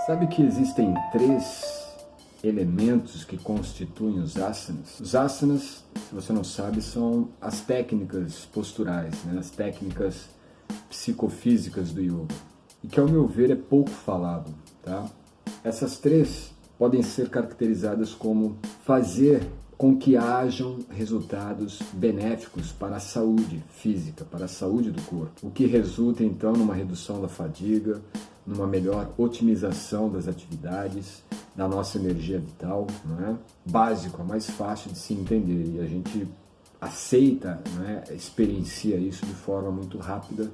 Sabe que existem três elementos que constituem os asanas? Os asanas, se você não sabe, são as técnicas posturais, né? As técnicas psicofísicas do yoga. E que, ao meu ver, é pouco falado, tá? Essas três podem ser caracterizadas como fazer com que hajam resultados benéficos para a saúde física, para a saúde do corpo, o que resulta então numa redução da fadiga, numa melhor otimização das atividades, da nossa energia vital, não é? Básico, é mais fácil de se entender e a gente aceita, não é? Experiencia isso de forma muito rápida,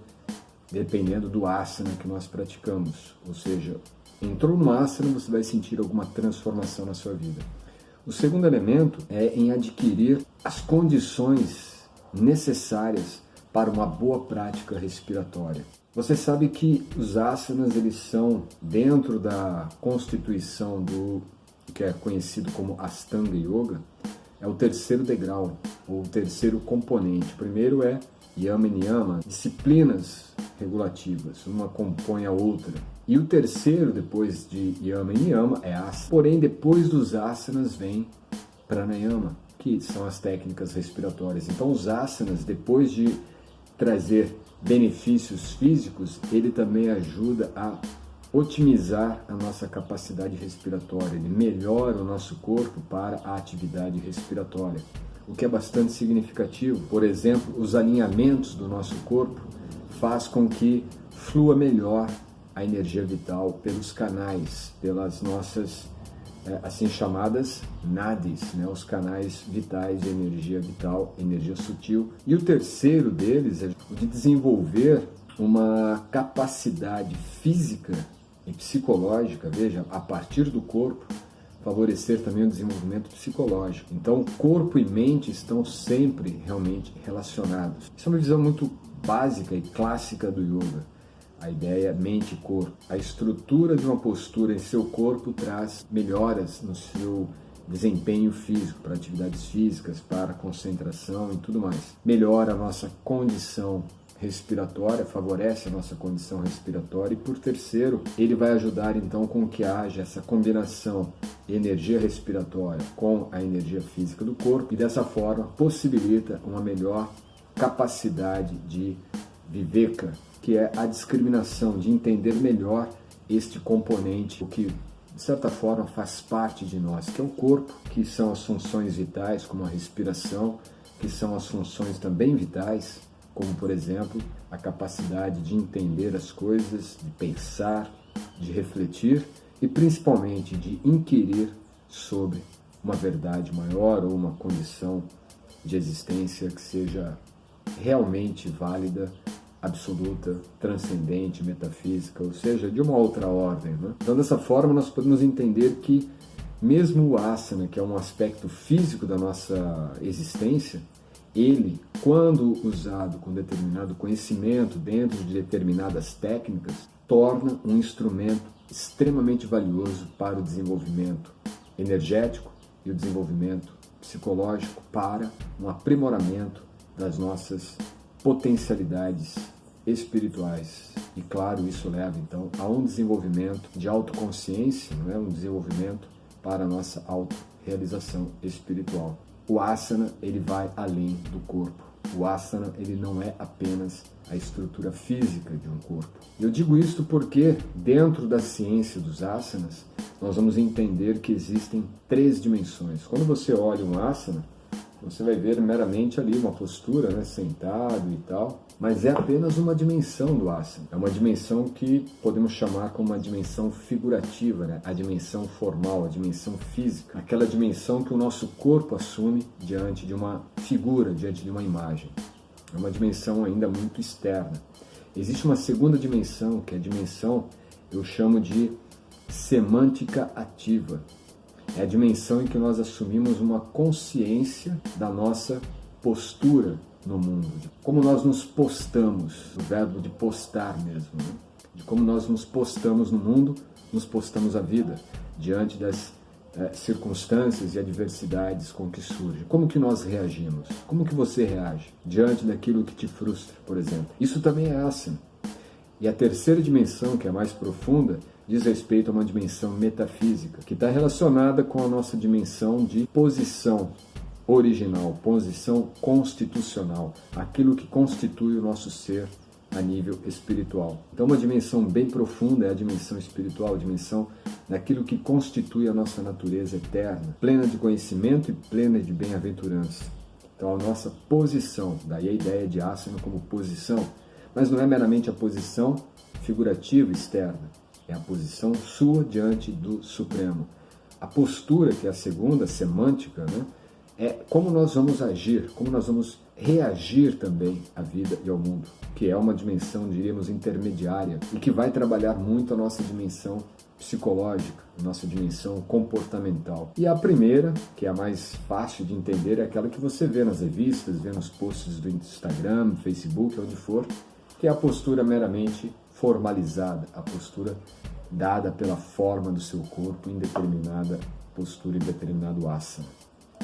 dependendo do asana que nós praticamos, ou seja, entrou no asana, você vai sentir alguma transformação na sua vida. O segundo elemento é em adquirir as condições necessárias para uma boa prática respiratória. Você sabe que os asanas, eles são dentro da constituição do que é conhecido como Ashtanga Yoga, é o terceiro degrau, ou o terceiro componente. O primeiro é Yama e Niyama, disciplinas regulativas, uma compõe a outra. E o terceiro, depois de Yama e Niyama, é Asana. Porém, depois dos asanas vem Pranayama, que são as técnicas respiratórias. Então, os asanas, depois de trazer benefícios físicos, ele também ajuda a otimizar a nossa capacidade respiratória. Ele melhora o nosso corpo para a atividade respiratória, o que é bastante significativo. Por exemplo, os alinhamentos do nosso corpo faz com que flua melhor a energia vital pelos canais, pelas nossas assim chamadas nadis, né? Os canais vitais de energia vital, energia sutil. E o terceiro deles é o de desenvolver uma capacidade física e psicológica, veja, a partir do corpo, favorecer também o desenvolvimento psicológico. Então, corpo e mente estão sempre realmente relacionados. Isso é uma visão muito básica e clássica do yoga. A ideia mente e corpo. A estrutura de uma postura em seu corpo traz melhoras no seu desempenho físico, para atividades físicas, para concentração e tudo mais. Melhora a nossa condição respiratória, favorece a nossa condição respiratória e, por terceiro, ele vai ajudar então com que haja essa combinação energia respiratória com a energia física do corpo e dessa forma possibilita uma melhor capacidade de viveka, que é a discriminação, de entender melhor este componente, o que de certa forma faz parte de nós, que é o corpo, que são as funções vitais, como a respiração, que são as funções também vitais, como por exemplo a capacidade de entender as coisas, de pensar, de refletir e principalmente de inquirir sobre uma verdade maior ou uma condição de existência que seja realmente válida, absoluta, transcendente, metafísica, ou seja, de uma outra ordem, né? Então, dessa forma, nós podemos entender que mesmo o asana, que é um aspecto físico da nossa existência, ele, quando usado com determinado conhecimento dentro de determinadas técnicas, torna um instrumento extremamente valioso para o desenvolvimento energético e o desenvolvimento psicológico, para um aprimoramento das nossas potencialidades espirituais. E claro, isso leva então a um desenvolvimento de autoconsciência, não é? Um desenvolvimento para a nossa autorrealização espiritual. O asana, ele vai além do corpo. O asana, ele não é apenas a estrutura física de um corpo. E eu digo isso porque dentro da ciência dos asanas, nós vamos entender que existem três dimensões. Quando você olha um asana, você vai ver meramente ali uma postura, né, sentado e tal, mas é apenas uma dimensão do asana. É uma dimensão que podemos chamar como uma dimensão figurativa, né? A dimensão formal, a dimensão física, aquela dimensão que o nosso corpo assume diante de uma figura, diante de uma imagem. É uma dimensão ainda muito externa. Existe uma segunda dimensão, que é a dimensão, eu chamo de semântica ativa. É a dimensão em que nós assumimos uma consciência da nossa postura no mundo, de como nós nos postamos, o verbo de postar mesmo, né? De como nós nos postamos no mundo, nos postamos a vida, diante das circunstâncias e adversidades com que surgem. Como que nós reagimos? Como que você reage diante daquilo que te frustra, por exemplo? Isso também é asana. E a terceira dimensão, que é a mais profunda, diz respeito a uma dimensão metafísica, que está relacionada com a nossa dimensão de posição original, posição constitucional, aquilo que constitui o nosso ser a nível espiritual. Então uma dimensão bem profunda é a dimensão espiritual, a dimensão daquilo que constitui a nossa natureza eterna, plena de conhecimento e plena de bem-aventurança. Então a nossa posição, daí a ideia de asana como posição, mas não é meramente a posição figurativa externa, é a posição sua diante do Supremo. A postura, que é a segunda, semântica, né, é como nós vamos agir, como nós vamos reagir também à vida e ao mundo, que é uma dimensão, diríamos, intermediária e que vai trabalhar muito a nossa dimensão psicológica, a nossa dimensão comportamental. E a primeira, que é a mais fácil de entender, é aquela que você vê nas revistas, vê nos posts do Instagram, Facebook, onde for, que é a postura meramente formalizada, a postura dada pela forma do seu corpo em determinada postura, em determinado asana.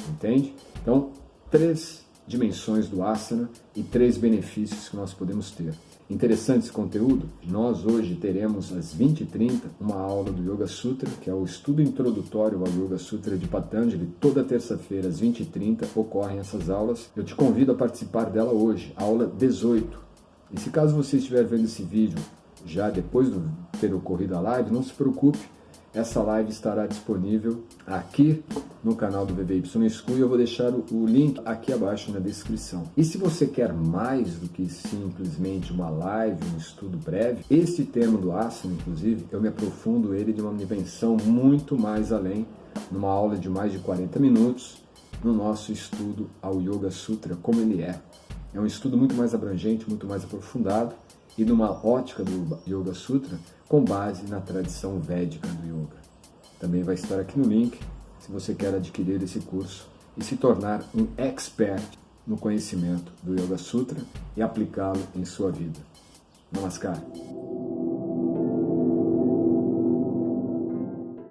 Entende? Então, 3 dimensões do asana e 3 benefícios que nós podemos ter. Interessante esse conteúdo? Nós hoje teremos às 20h30 uma aula do Yoga Sutra, que é o estudo introdutório ao Yoga Sutra de Patanjali. Toda terça-feira às 20h30 ocorrem essas aulas. Eu te convido a participar dela hoje, aula 18. E se caso você estiver vendo esse vídeo já depois de ter ocorrido a live, não se preocupe, essa live estará disponível aqui no canal do VVY School e eu vou deixar o link aqui abaixo na descrição. E se você quer mais do que simplesmente uma live, um estudo breve, este tema do asana, inclusive, eu me aprofundo ele de uma dimensão muito mais além, numa aula de mais de 40 minutos, no nosso estudo ao Yoga Sutra, como ele é. É um estudo muito mais abrangente, muito mais aprofundado, e numa ótica do Yoga Sutra com base na tradição védica do Yoga. Também vai estar aqui no link se você quer adquirir esse curso e se tornar um expert no conhecimento do Yoga Sutra e aplicá-lo em sua vida. Namaskar.